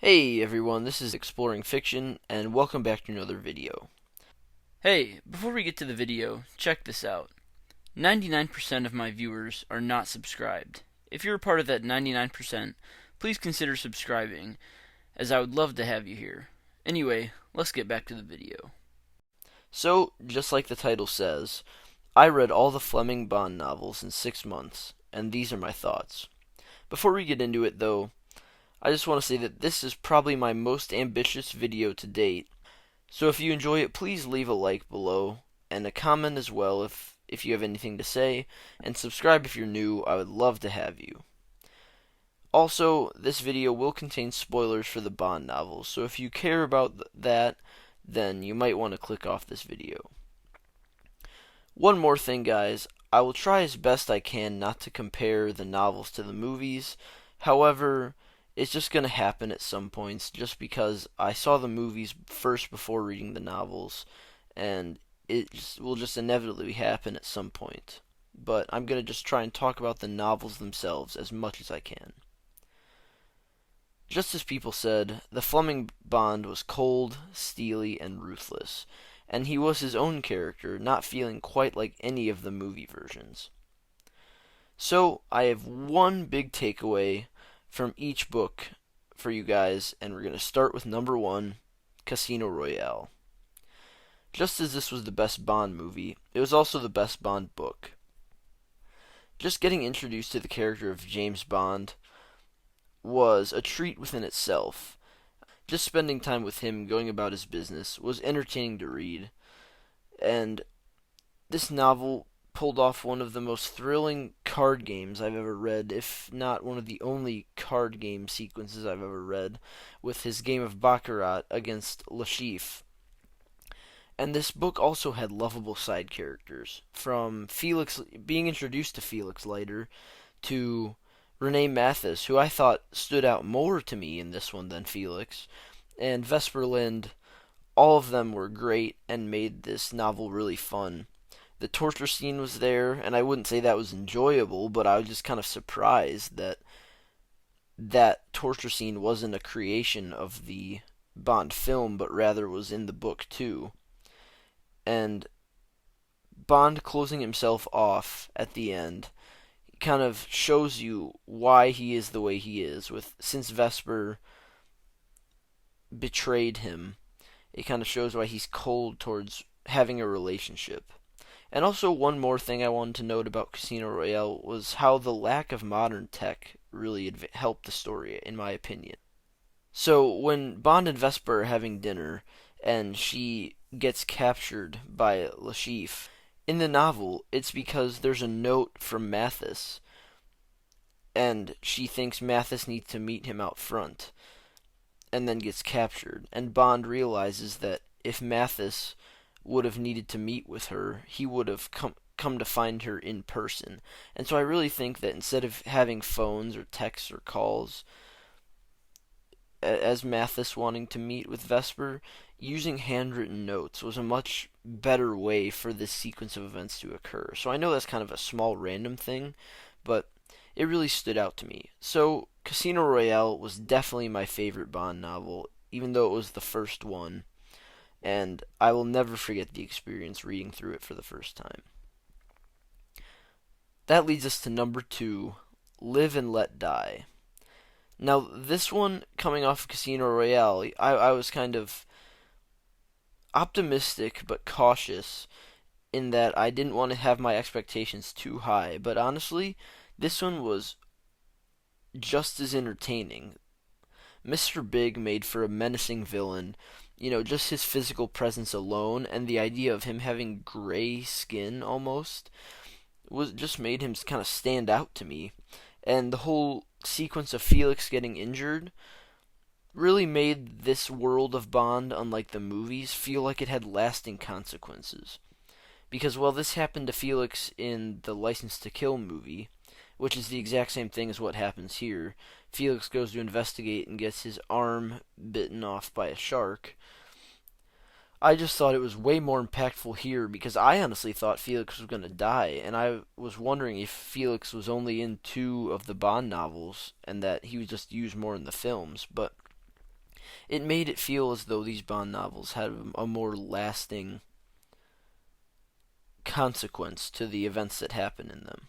Hey everyone, this is Exploring Fiction, and welcome back to another video. Hey, before we get to the video, check this out. 99% of my viewers are not subscribed. If you're a part of that 99%, please consider subscribing, as I would love to have you here. Anyway, let's get back to the video. So, just like the title says, I read all the Fleming Bond novels in 6 months, and these are my thoughts. Before we get into it though, I just want to say that this is probably my most ambitious video to date, so if you enjoy it, please leave a like below, and a comment as well if you have anything to say, and subscribe if you're new. I would love to have you. Also, this video will contain spoilers for the Bond novels, so if you care about that, then you might want to click off this video. One more thing, guys. I will try as best I can not to compare the novels to the movies. However, it's just going to happen at some points just because I saw the movies first before reading the novels, and will just inevitably happen at some point. But I'm going to just try and talk about the novels themselves as much as I can. Just as people said, the Fleming Bond was cold, steely, and ruthless, and he was his own character, not feeling quite like any of the movie versions. So, I have one big takeaway from each book for you guys, and we're going to start with number 1, Casino Royale. Just as this was the best Bond movie, it was also the best Bond book. Just getting introduced to the character of James Bond was a treat within itself. Just spending time with him going about his business was entertaining to read, and this novel pulled off one of the most thrilling card games I've ever read, if not one of the only card game sequences I've ever read, with his game of Baccarat against Le Chiffre. And this book also had lovable side characters, from Felix being introduced to Felix Leiter to Renee Mathis, who I thought stood out more to me in this one than Felix, and Vesper Lynd. All of them were great and made this novel really fun. The torture scene was there, and I wouldn't say that was enjoyable, but I was just kind of surprised that that torture scene wasn't a creation of the Bond film, but rather was in the book too. And Bond closing himself off at the end kind of shows you why he is the way he is. Since Vesper betrayed him, it kind of shows why he's cold towards having a relationship. And also, one more thing I wanted to note about Casino Royale was how the lack of modern tech really helped the story, in my opinion. So, when Bond and Vesper are having dinner, and she gets captured by Le Chiffre, in the novel, it's because there's a note from Mathis, and she thinks Mathis needs to meet him out front, and then gets captured. And Bond realizes that if Mathis would have needed to meet with her, he would have come to find her in person. And so I really think that instead of having phones or texts or calls, as Mathis wanting to meet with Vesper, using handwritten notes was a much better way for this sequence of events to occur. So I know that's kind of a small random thing, but it really stood out to me. So Casino Royale was definitely my favorite Bond novel, even though it was the first one, and I will never forget the experience reading through it for the first time. That leads us to number 2, Live and Let Die. Now, this one, coming off of Casino Royale, I was kind of optimistic but cautious in that I didn't want to have my expectations too high. But honestly, this one was just as entertaining. Mr. Big made for a menacing villain. Just his physical presence alone and the idea of him having gray skin almost was just made him kind of stand out to me. And the whole sequence of Felix getting injured really made this world of Bond, unlike the movies, feel like it had lasting consequences. Because while this happened to Felix in the License to Kill movie, which is the exact same thing as what happens here, Felix goes to investigate and gets his arm bitten off by a shark. I just thought it was way more impactful here because I honestly thought Felix was going to die, and I was wondering if Felix was only in 2 of the Bond novels and that he was just used more in the films. But it made it feel as though these Bond novels had a more lasting consequence to the events that happen in them.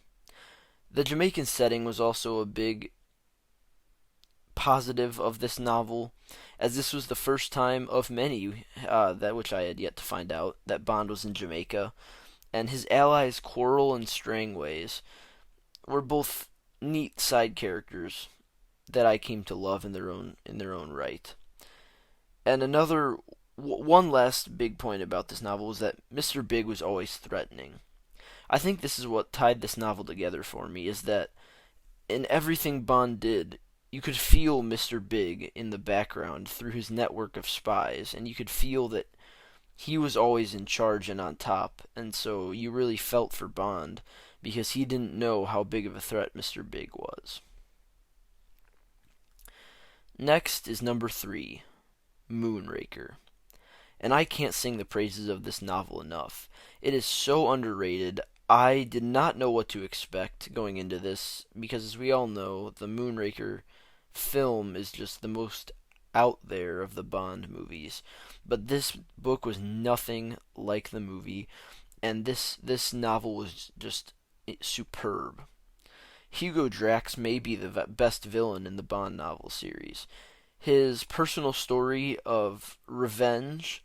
The Jamaican setting was also a big positive of this novel, as this was the first time of many, that which I had yet to find out, that Bond was in Jamaica, and his allies Quarrel and Strangways were both neat side characters that I came to love in their own right. And one last big point about this novel was that Mr. Big was always threatening. I think this is what tied this novel together for me, is that in everything Bond did, you could feel Mr. Big in the background through his network of spies, and you could feel that he was always in charge and on top, and so you really felt for Bond because he didn't know how big of a threat Mr. Big was. Next is number 3, Moonraker. And I can't sing the praises of this novel enough. It is so underrated. I did not know what to expect going into this because, as we all know, the Moonraker film is just the most out there of the Bond movies. But this book was nothing like the movie, and this novel was just superb. Hugo Drax may be the best villain in the Bond novel series. His personal story of revenge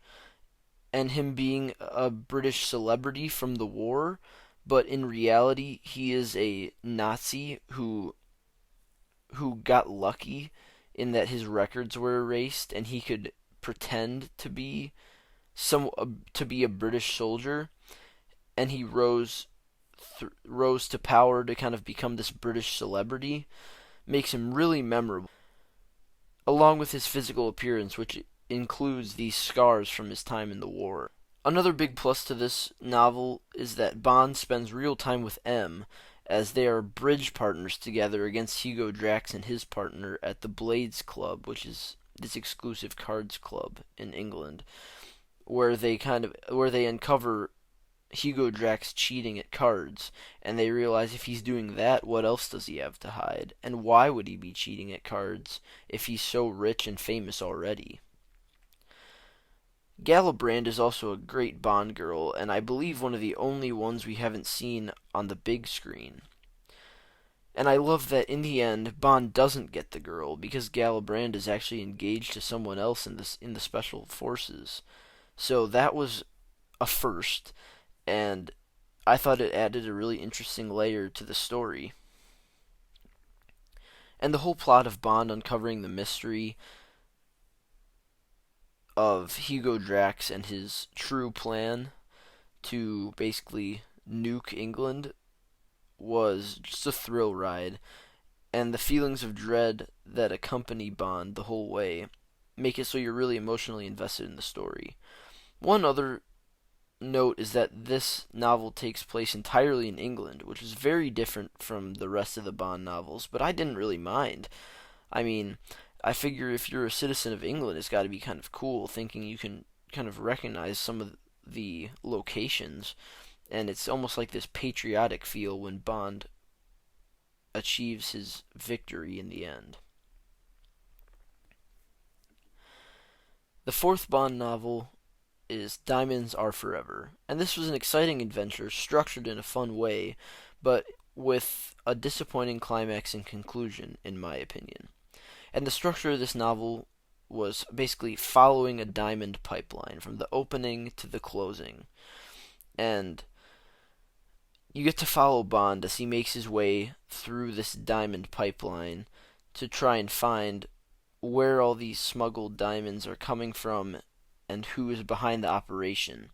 and him being a British celebrity from the war, but in reality he is a Nazi who got lucky in that his records were erased and he could pretend to be a British soldier, and he rose to power to kind of become this British celebrity, makes him really memorable, along with his physical appearance, which includes these scars from his time in the war. Another big plus to this novel is that Bond spends real time with M, as they are bridge partners together against Hugo Drax and his partner at the Blades Club, which is this exclusive cards club in England, where they uncover Hugo Drax cheating at cards, and they realize if he's doing that, what else does he have to hide? And why would he be cheating at cards if he's so rich and famous already? Galibrand is also a great Bond girl, and I believe one of the only ones we haven't seen on the big screen. And I love that in the end, Bond doesn't get the girl, because Galibrand is actually engaged to someone else in the Special Forces. So that was a first, and I thought it added a really interesting layer to the story. And the whole plot of Bond uncovering the mystery of Hugo Drax and his true plan to basically nuke England was just a thrill ride, and the feelings of dread that accompany Bond the whole way make it so you're really emotionally invested in the story. One other note is that this novel takes place entirely in England, which is very different from the rest of the Bond novels, but I didn't really mind. I mean, I figure if you're a citizen of England, it's got to be kind of cool thinking you can kind of recognize some of the locations, and it's almost like this patriotic feel when Bond achieves his victory in the end. The fourth Bond novel is Diamonds Are Forever, and this was an exciting adventure structured in a fun way, but with a disappointing climax and conclusion, in my opinion. And the structure of this novel was basically following a diamond pipeline from the opening to the closing. And you get to follow Bond as he makes his way through this diamond pipeline to try and find where all these smuggled diamonds are coming from and who is behind the operation.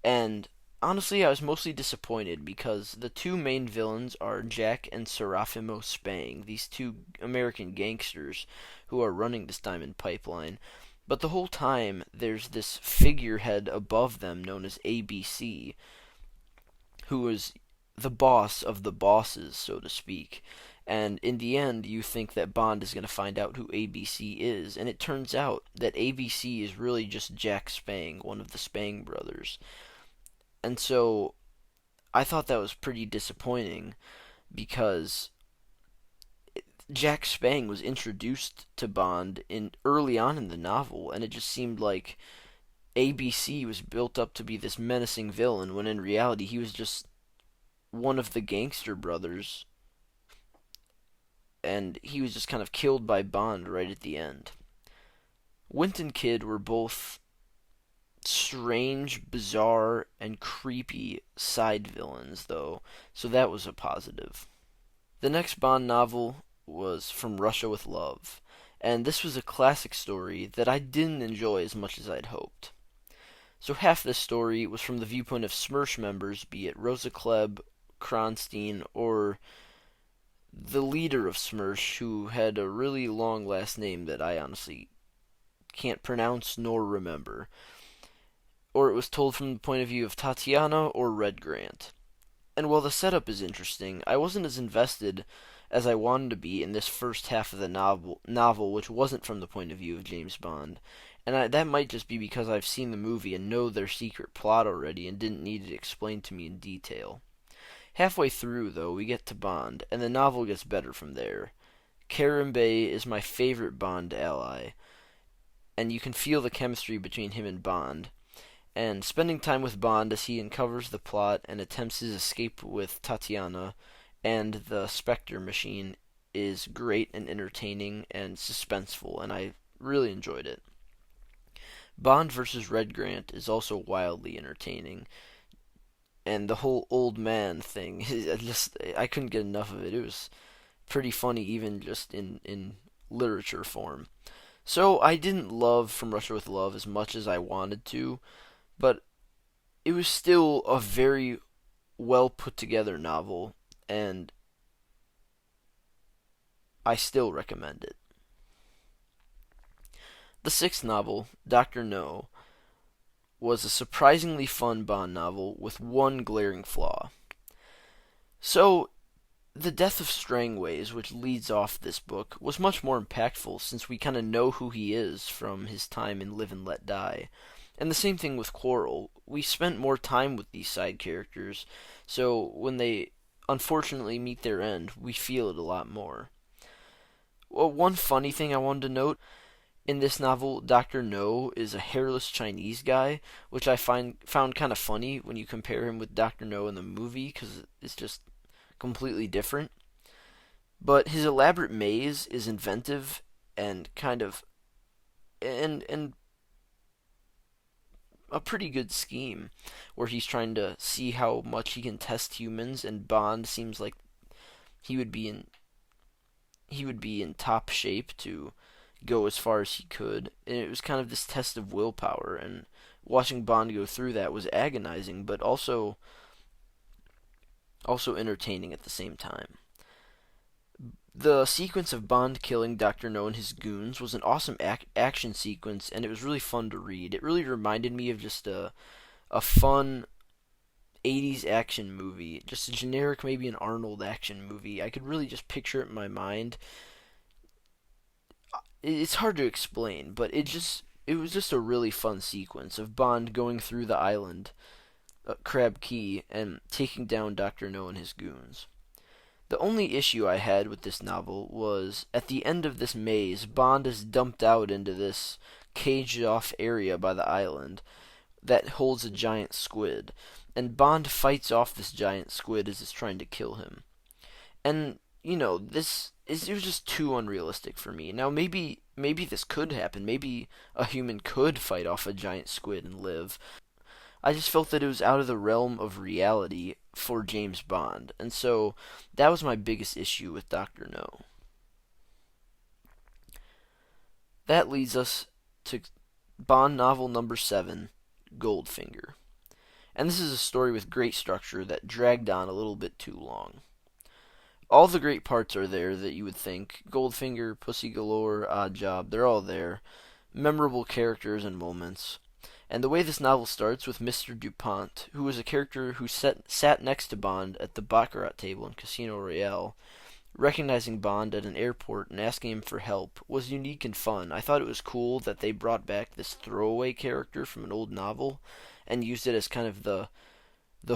And honestly, I was mostly disappointed because the two main villains are Jack and Serafimo Spang, these two American gangsters who are running this diamond pipeline. But the whole time, there's this figurehead above them known as ABC, who is the boss of the bosses, so to speak. And in the end, you think that Bond is going to find out who ABC is, and it turns out that ABC is really just Jack Spang, one of the Spang brothers. And so I thought that was pretty disappointing because Jack Spang was introduced to Bond in early on in the novel, and it just seemed like ABC was built up to be this menacing villain when in reality he was just one of the gangster brothers, and he was just kind of killed by Bond right at the end. Wint and Kidd were both strange, bizarre, and creepy side villains, though, so that was a positive. The next Bond novel was From Russia with Love, and this was a classic story that I didn't enjoy as much as I'd hoped. So half this story was from the viewpoint of SMERSH members, be it Rosa Klebb, Kronstein, or the leader of SMERSH, who had a really long last name that I honestly can't pronounce nor remember. Or it was told from the point of view of Tatiana or Red Grant. And while the setup is interesting, I wasn't as invested as I wanted to be in this first half of the novel, which wasn't from the point of view of James Bond. And that might just be because I've seen the movie and know their secret plot already and didn't need it explained to me in detail. Halfway through, though, we get to Bond, and the novel gets better from there. Kerim Bey is my favorite Bond ally, and you can feel the chemistry between him and Bond. And spending time with Bond as he uncovers the plot and attempts his escape with Tatiana and the Spectre machine is great and entertaining and suspenseful, and I really enjoyed it. Bond vs. Red Grant is also wildly entertaining, and the whole old man thing, I couldn't get enough of it. It was pretty funny, even just in literature form. So I didn't love From Russia with Love as much as I wanted to, but it was still a very well put together novel, and I still recommend it. The sixth novel, Dr. No, was a surprisingly fun Bond novel with one glaring flaw. So, the death of Strangways, which leads off this book, was much more impactful since we kind of know who he is from his time in Live and Let Die. And the same thing with Quarrel. We spent more time with these side characters, so when they unfortunately meet their end, we feel it a lot more. Well, one funny thing I wanted to note, in this novel, Dr. No is a hairless Chinese guy, which I found kind of funny when you compare him with Dr. No in the movie, because it's just completely different. But his elaborate maze is inventive and kind of and a pretty good scheme, where he's trying to see how much he can test humans, and Bond seems like he would be in top shape to go as far as he could. And it was kind of this test of willpower, and watching Bond go through that was agonizing, but also entertaining at the same time. The sequence of Bond killing Dr. No and his goons was an awesome action sequence, and it was really fun to read. It really reminded me of just a fun 80s action movie, just a generic, maybe an Arnold action movie. I could really just picture it in my mind. It's hard to explain, but it was just a really fun sequence of Bond going through the island, Crab Key, and taking down Dr. No and his goons. The only issue I had with this novel was, at the end of this maze, Bond is dumped out into this caged-off area by the island that holds a giant squid, and Bond fights off this giant squid as it's trying to kill him. And, it was just too unrealistic for me. Now, maybe this could happen. Maybe a human could fight off a giant squid and live. I just felt that it was out of the realm of reality for James Bond, and so that was my biggest issue with Dr. No. That leads us to Bond novel number 7, Goldfinger. And this is a story with great structure that dragged on a little bit too long. All the great parts are there that you would think. Goldfinger, Pussy Galore, Odd Job, they're all there. Memorable characters and moments. And the way this novel starts with Mr. DuPont, who was a character who sat next to Bond at the Baccarat table in Casino Royale, recognizing Bond at an airport and asking him for help, was unique and fun. I thought it was cool that they brought back this throwaway character from an old novel and used it as kind of the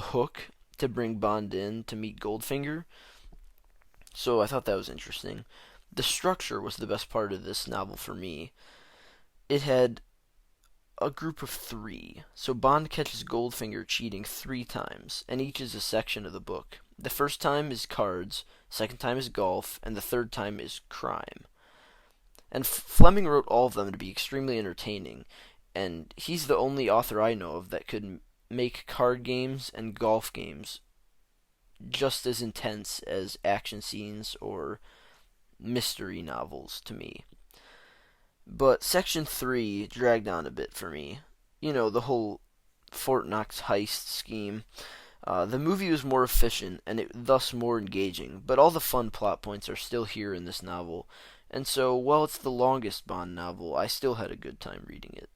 hook to bring Bond in to meet Goldfinger. So I thought that was interesting. The structure was the best part of this novel for me. It had a group of three. So Bond catches Goldfinger cheating 3 times, and each is a section of the book. The first time is cards, second time is golf, and the third time is crime. And Fleming wrote all of them to be extremely entertaining, and he's the only author I know of that could make card games and golf games just as intense as action scenes or mystery novels to me. But Section 3 dragged on a bit for me. You know, the whole Fort Knox heist scheme. The movie was more efficient and thus more engaging, but all the fun plot points are still here in this novel. And so, while it's the longest Bond novel, I still had a good time reading it.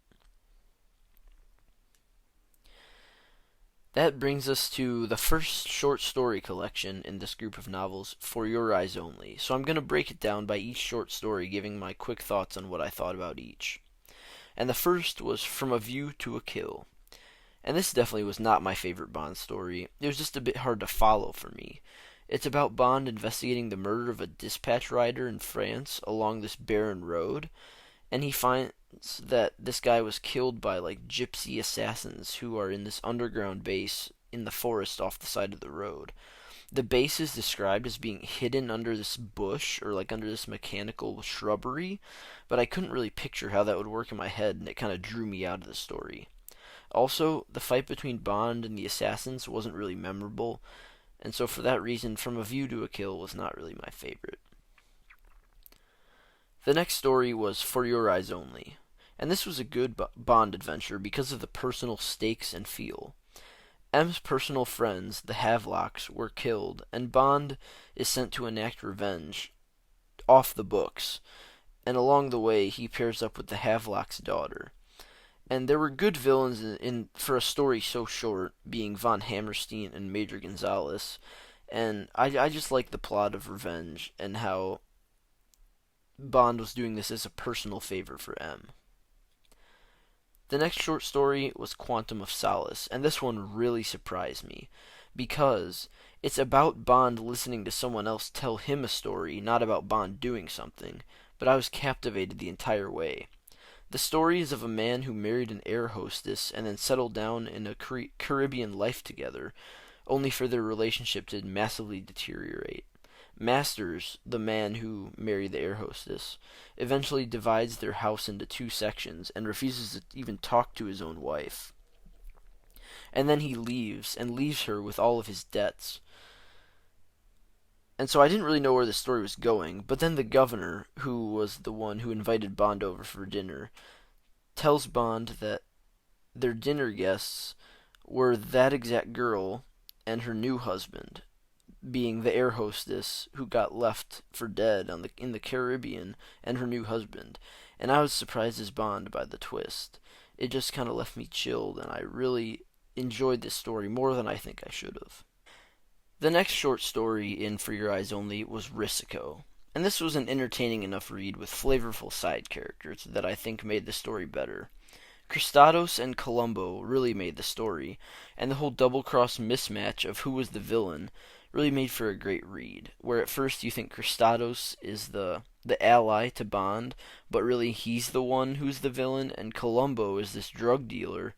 That brings us to the first short story collection in this group of novels, For Your Eyes Only. So I'm going to break it down by each short story, giving my quick thoughts on what I thought about each. And the first was From a View to a Kill. And this definitely was not my favorite Bond story. It was just a bit hard to follow for me. It's about Bond investigating the murder of a dispatch rider in France along this barren road, and he finds that this guy was killed by like gypsy assassins who are in this underground base in the forest off the side of the road. The base is described as being hidden under this bush or like under this mechanical shrubbery, but I couldn't really picture how that would work in my head, and it kind of drew me out of the story. Also, the fight between Bond and the assassins wasn't really memorable, and so for that reason, From a View to a Kill was not really my favorite. The next story was For Your Eyes Only, and this was a good Bond adventure because of the personal stakes and feel. M's personal friends, the Havelocks, were killed, and Bond is sent to enact revenge off the books, and along the way he pairs up with the Havelock's daughter. And there were good villains for a story so short, being Von Hammerstein and Major Gonzalez, and I just like the plot of revenge and how Bond was doing this as a personal favor for M. The next short story was Quantum of Solace, and this one really surprised me because it's about Bond listening to someone else tell him a story, not about Bond doing something, but I was captivated the entire way. The story is of a man who married an air hostess and then settled down in a Caribbean life together, only for their relationship to massively deteriorate. Masters, the man who married the air hostess, eventually divides their house into 2 sections and refuses to even talk to his own wife. And then he leaves, and leaves her with all of his debts. And so I didn't really know where the story was going, but then the governor, who was the one who invited Bond over for dinner, tells Bond that their dinner guests were that exact girl and her new husband, being the air hostess who got left for dead in the Caribbean, and her new husband. And I was surprised as Bond by the twist. It just kind of left me chilled, and I really enjoyed this story more than I think I should have. The next short story in For Your Eyes Only was Risico, and this was an entertaining enough read with flavorful side characters that I think made the story better. Cristados and Columbo really made the story, and the whole double-cross mismatch of who was the villain really made for a great read, where at first you think Cristados is the ally to Bond, but really he's the one who's the villain, and Columbo is this drug dealer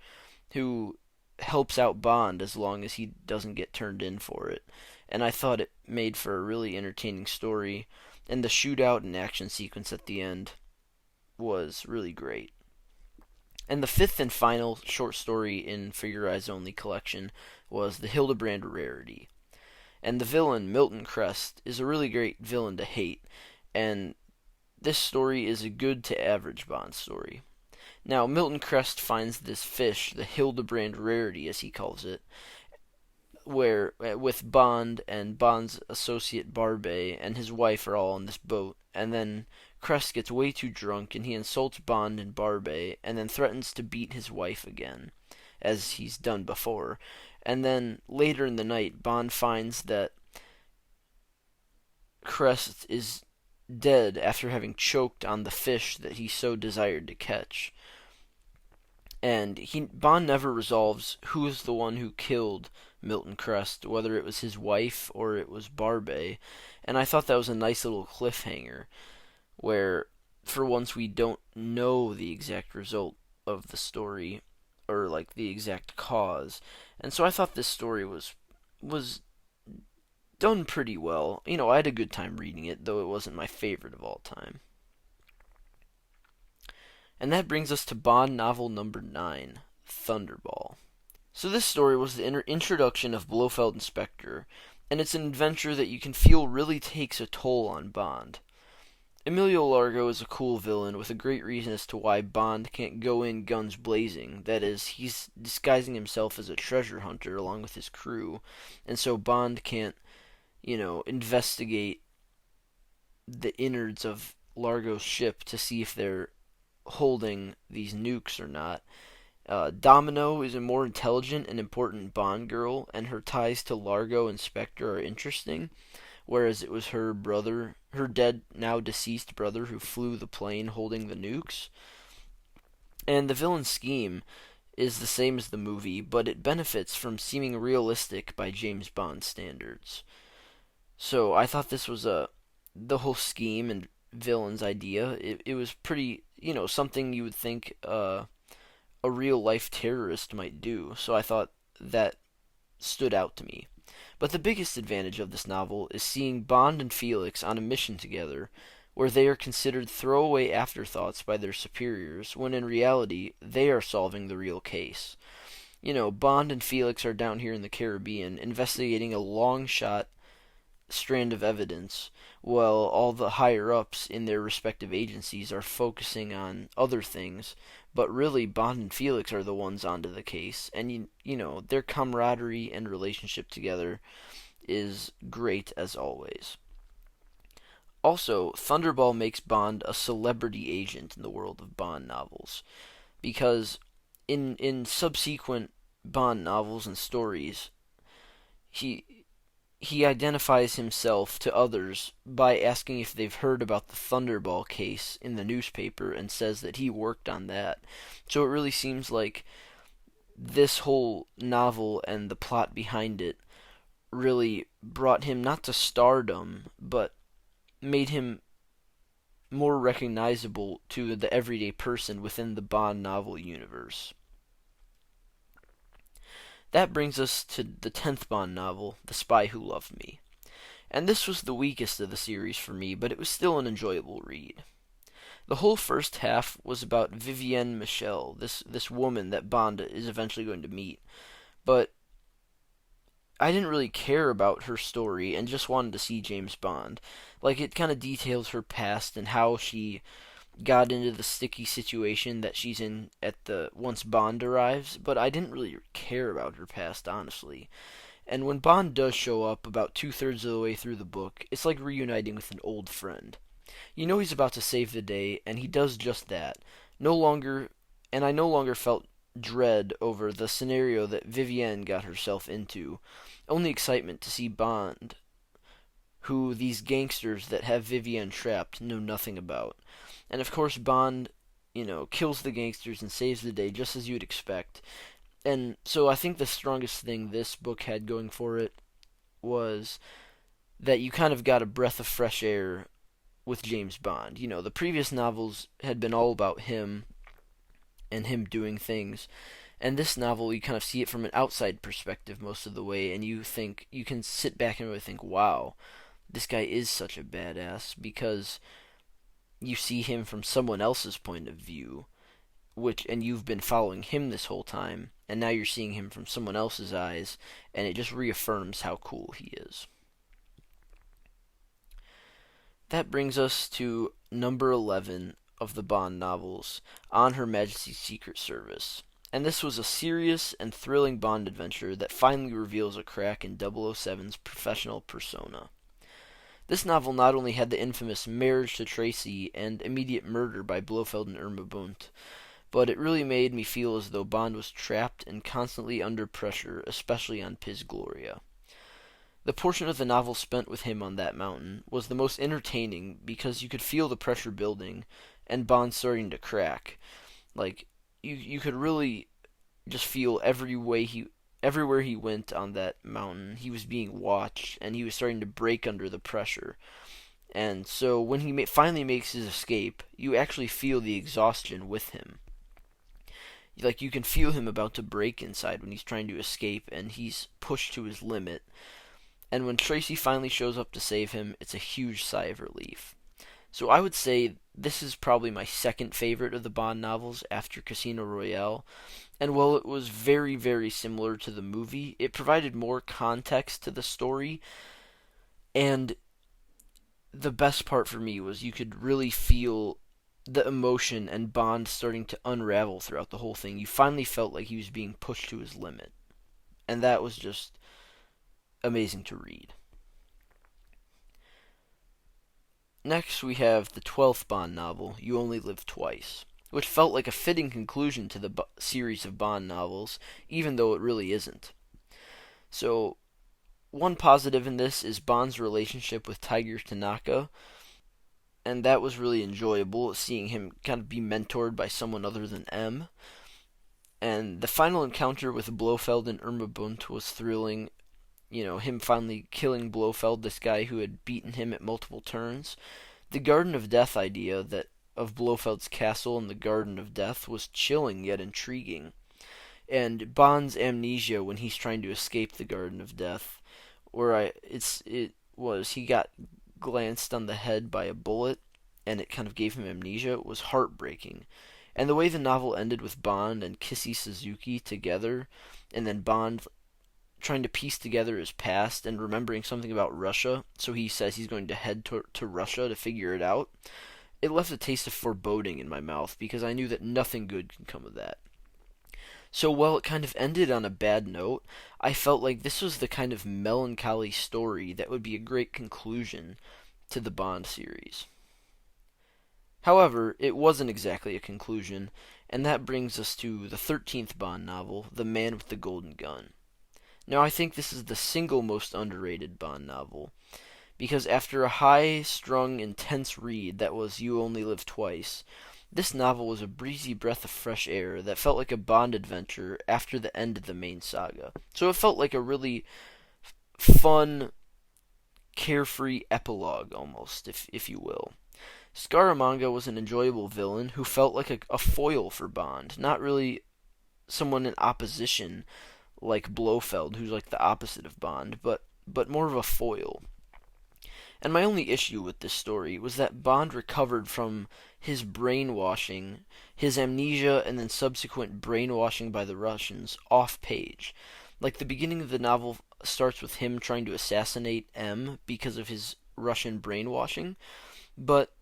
who helps out Bond as long as he doesn't get turned in for it. And I thought it made for a really entertaining story, and the shootout and action sequence at the end was really great. And the fifth and final short story in For Your Eyes Only collection was The Hildebrand Rarity. And the villain, Milton Crest, is a really great villain to hate, and this story is a good to average Bond story. Now, Milton Crest finds this fish, the Hildebrand Rarity as he calls it, where with Bond and Bond's associate Barbet and his wife are all on this boat, and then Crest gets way too drunk and he insults Bond and Barbet and then threatens to beat his wife again, as he's done before. And then later in the night, Bond finds that Crest is dead after having choked on the fish that he so desired to catch. And Bond never resolves who is the one who killed Milton Crest, whether it was his wife or it was Barbie, and I thought that was a nice little cliffhanger where for once we don't know the exact result of the story or like the exact cause. And so I thought this story was done pretty well. I had a good time reading it, though it wasn't my favorite of all time. And that brings us to Bond novel number 9, Thunderball. So this story was the introduction of Blofeld Inspector, and it's an adventure that you can feel really takes a toll on Bond. Emilio Largo is a cool villain with a great reason as to why Bond can't go in guns blazing. That is, he's disguising himself as a treasure hunter along with his crew, and so Bond can't, investigate the innards of Largo's ship to see if they're holding these nukes or not. Domino is a more intelligent and important Bond girl, and her ties to Largo and Spectre are interesting, whereas it was her brother, her dead, now deceased brother, who flew the plane holding the nukes. And the villain's scheme is the same as the movie, but it benefits from seeming realistic by James Bond standards. So I thought this was the whole scheme and villain's idea. It was pretty, something you would think a real life terrorist might do. So I thought that stood out to me. But the biggest advantage of this novel is seeing Bond and Felix on a mission together, where they are considered throwaway afterthoughts by their superiors, when in reality they are solving the real case. Bond and Felix are down here in the Caribbean investigating a long shot strand of evidence, while all the higher ups in their respective agencies are focusing on other things. But really, Bond and Felix are the ones onto the case, and their camaraderie and relationship together is great as always. Also, Thunderball makes Bond a celebrity agent in the world of Bond novels, because in subsequent Bond novels and stories, he he identifies himself to others by asking if they've heard about the Thunderball case in the newspaper and says that he worked on that. So it really seems like this whole novel and the plot behind it really brought him not to stardom, but made him more recognizable to the everyday person within the Bond novel universe. That brings us to the 10th Bond novel, The Spy Who Loved Me. And this was the weakest of the series for me, but it was still an enjoyable read. The whole first half was about Vivienne Michel, this woman that Bond is eventually going to meet. But I didn't really care about her story and just wanted to see James Bond. Like, it kind of details her past and how she got into the sticky situation that she's in at the once Bond arrives, but I didn't really care about her past, honestly. And when Bond does show up about 2/3 of the way through the book, it's like reuniting with an old friend. You know he's about to save the day, and he does just that. No longer, and I no longer felt dread over the scenario that Vivienne got herself into. Only excitement to see Bond, who these gangsters that have Vivienne trapped know nothing about. And of course Bond, kills the gangsters and saves the day just as you'd expect. And so I think the strongest thing this book had going for it was that you kind of got a breath of fresh air with James Bond. The previous novels had been all about him and him doing things. And this novel, you kind of see it from an outside perspective most of the way, and you can sit back and really think, wow, this guy is such a badass, because you see him from someone else's point of view, and you've been following him this whole time, and now you're seeing him from someone else's eyes, and it just reaffirms how cool he is. That brings us to number 11 of the Bond novels, On Her Majesty's Secret Service. And this was a serious and thrilling Bond adventure that finally reveals a crack in 007's professional persona. This novel not only had the infamous marriage to Tracy and immediate murder by Blofeld and Irma Bunt, but it really made me feel as though Bond was trapped and constantly under pressure, especially on Piz Gloria. The portion of the novel spent with him on that mountain was the most entertaining because you could feel the pressure building and Bond starting to crack. Like, you could really just feel everywhere he went on that mountain, he was being watched, and he was starting to break under the pressure. And so when he finally makes his escape, you actually feel the exhaustion with him. Like, you can feel him about to break inside when he's trying to escape, and he's pushed to his limit. And when Tracy finally shows up to save him, it's a huge sigh of relief. So I would say this is probably my second favorite of the Bond novels after Casino Royale. And while it was very, very similar to the movie, it provided more context to the story. And the best part for me was you could really feel the emotion and Bond starting to unravel throughout the whole thing. You finally felt like he was being pushed to his limit. And that was just amazing to read. Next, we have the 12th Bond novel, You Only Live Twice, which felt like a fitting conclusion to the series of Bond novels, even though it really isn't. So, one positive in this is Bond's relationship with Tiger Tanaka, and that was really enjoyable, seeing him kind of be mentored by someone other than M. And the final encounter with Blofeld and Irma Bunt was thrilling. You know, him finally killing Blofeld, this guy who had beaten him at multiple turns. The Garden of Death idea that of Blofeld's castle and the Garden of Death was chilling yet intriguing. And Bond's amnesia when he's trying to escape the Garden of Death, where he got glanced on the head by a bullet, and it kind of gave him amnesia, was heartbreaking. And the way the novel ended with Bond and Kissy Suzuki together, and then Bond trying to piece together his past and remembering something about Russia, so he says he's going to head to Russia to figure it out. It left a taste of foreboding in my mouth because I knew that nothing good could come of that. So while it kind of ended on a bad note, I felt like this was the kind of melancholy story that would be a great conclusion to the Bond series. However, it wasn't exactly a conclusion, and that brings us to the 13th Bond novel, The Man with the Golden Gun. Now, I think this is the single most underrated Bond novel, because after a high-strung, intense read that was You Only Live Twice, this novel was a breezy breath of fresh air that felt like a Bond adventure after the end of the main saga. So it felt like a really fun, carefree epilogue, almost, if you will. Scaramanga was an enjoyable villain who felt like a foil for Bond, not really someone in opposition like Blofeld, who's like the opposite of Bond, but more of a foil. And my only issue with this story was that Bond recovered from his brainwashing, his amnesia, and then subsequent brainwashing by the Russians off page. Like, the beginning of the novel starts with him trying to assassinate M because of his Russian brainwashing, but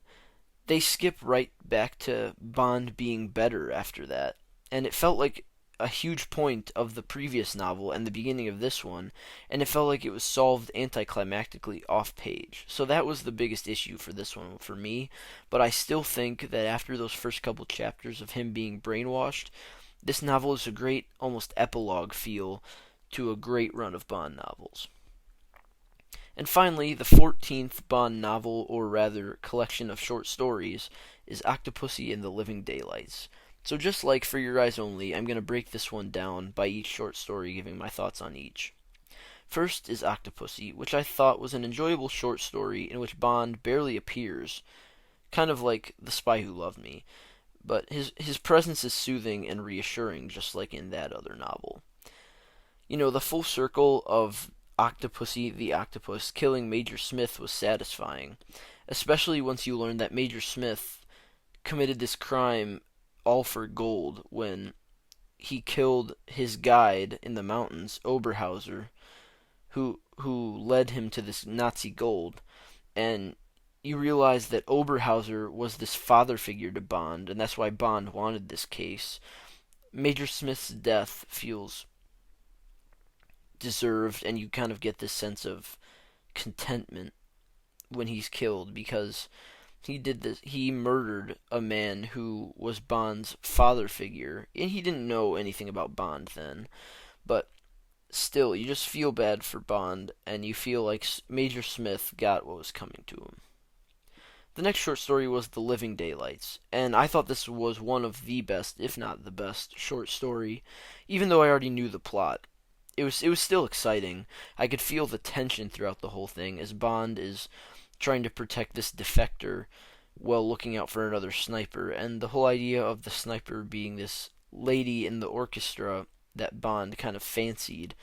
they skip right back to Bond being better after that. And it felt like a huge point of the previous novel and the beginning of this one, and it felt like it was solved anticlimactically off page. So that was the biggest issue for this one for me, but I still think that after those first couple chapters of him being brainwashed, this novel is a great, almost epilogue feel to a great run of Bond novels. And finally, the 14th Bond novel, or rather collection of short stories, is Octopussy and the Living Daylights. So just like For Your Eyes Only, I'm going to break this one down by each short story, giving my thoughts on each. First is Octopussy, which I thought was an enjoyable short story in which Bond barely appears, kind of like The Spy Who Loved Me, but his presence is soothing and reassuring, just like in that other novel. You know, the full circle of Octopussy the octopus killing Major Smith was satisfying, especially once you learn that Major Smith committed this crime all for gold when he killed his guide in the mountains, Oberhauser, who led him to this Nazi gold. And you realize that Oberhauser was this father figure to Bond, and that's why Bond wanted this case. Major Smith's death feels deserved, and you kind of get this sense of contentment when he's killed, because he murdered a man who was Bond's father figure, and he didn't know anything about Bond then, but still, you just feel bad for Bond, and you feel like Major Smith got what was coming to him. The next short story was The Living Daylights, and I thought this was one of the best, if not the best, short story, even though I already knew the plot. it was still exciting. I could feel the tension throughout the whole thing as Bond is trying to protect this defector while looking out for another sniper, and the whole idea of the sniper being this lady in the orchestra that Bond kind of fancied.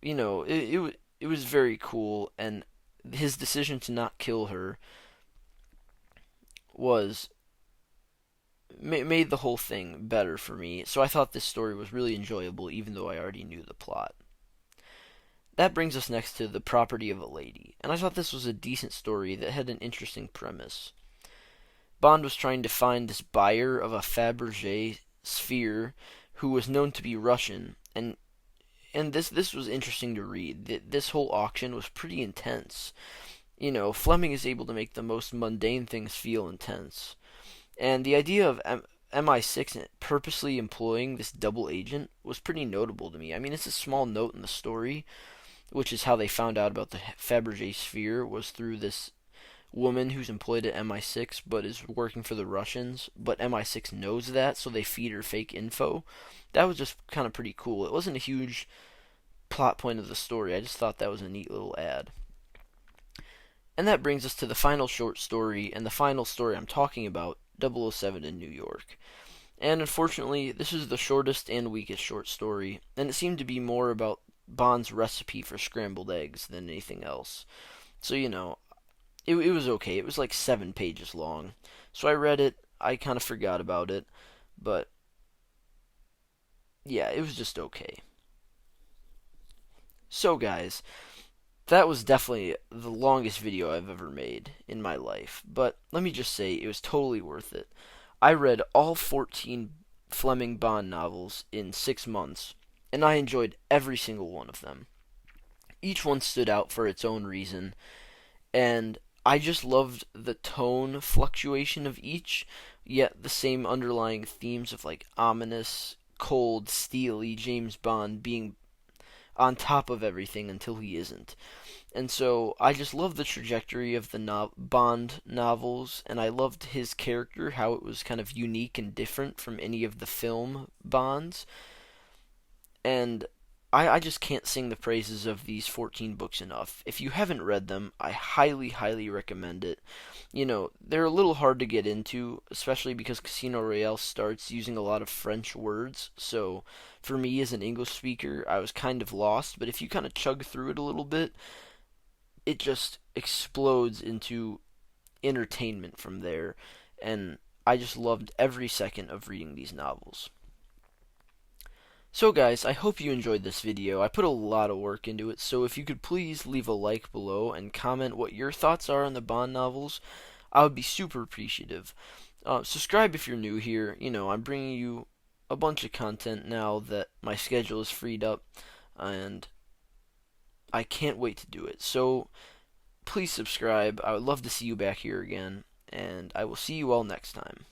It was very cool, and his decision to not kill her was made the whole thing better for me. So I thought this story was really enjoyable, even though I already knew the plot. That brings us next to The Property of a Lady, and I thought this was a decent story that had an interesting premise. Bond was trying to find this buyer of a Fabergé sphere who was known to be Russian, and this was interesting to read. This whole auction was pretty intense. Fleming is able to make the most mundane things feel intense. And the idea of MI6 purposely employing this double agent was pretty notable to me. I mean, it's a small note in the story, which is how they found out about the Fabergé sphere was through this woman who's employed at MI6 but is working for the Russians, but MI6 knows that, so they feed her fake info. That was just kind of pretty cool. It wasn't a huge plot point of the story. I just thought that was a neat little ad. And that brings us to the final short story, and the final story I'm talking about, 007 in New York. And unfortunately, this is the shortest and weakest short story, and it seemed to be more about Bond's recipe for scrambled eggs than anything else. So, it was okay. It was like 7 pages long. So I read it, I kind of forgot about it, but yeah, it was just okay. So, guys, that was definitely the longest video I've ever made in my life, but let me just say it was totally worth it. I read all 14 Fleming Bond novels in 6 months, and I enjoyed every single one of them. Each one stood out for its own reason, and I just loved the tone fluctuation of each, yet the same underlying themes of like ominous, cold, steely James Bond being on top of everything until he isn't. And so I just love the trajectory of the Bond novels, and I loved his character, how it was kind of unique and different from any of the film Bonds. And I just can't sing the praises of these 14 books enough. If you haven't read them, I highly, highly recommend it. They're a little hard to get into, especially because Casino Royale starts using a lot of French words. So, for me as an English speaker, I was kind of lost. But if you kind of chug through it a little bit, it just explodes into entertainment from there. And I just loved every second of reading these novels. So guys, I hope you enjoyed this video. I put a lot of work into it, so if you could please leave a like below and comment what your thoughts are on the Bond novels, I would be super appreciative. Subscribe if you're new here. I'm bringing you a bunch of content now that my schedule is freed up, and I can't wait to do it. So please subscribe. I would love to see you back here again, and I will see you all next time.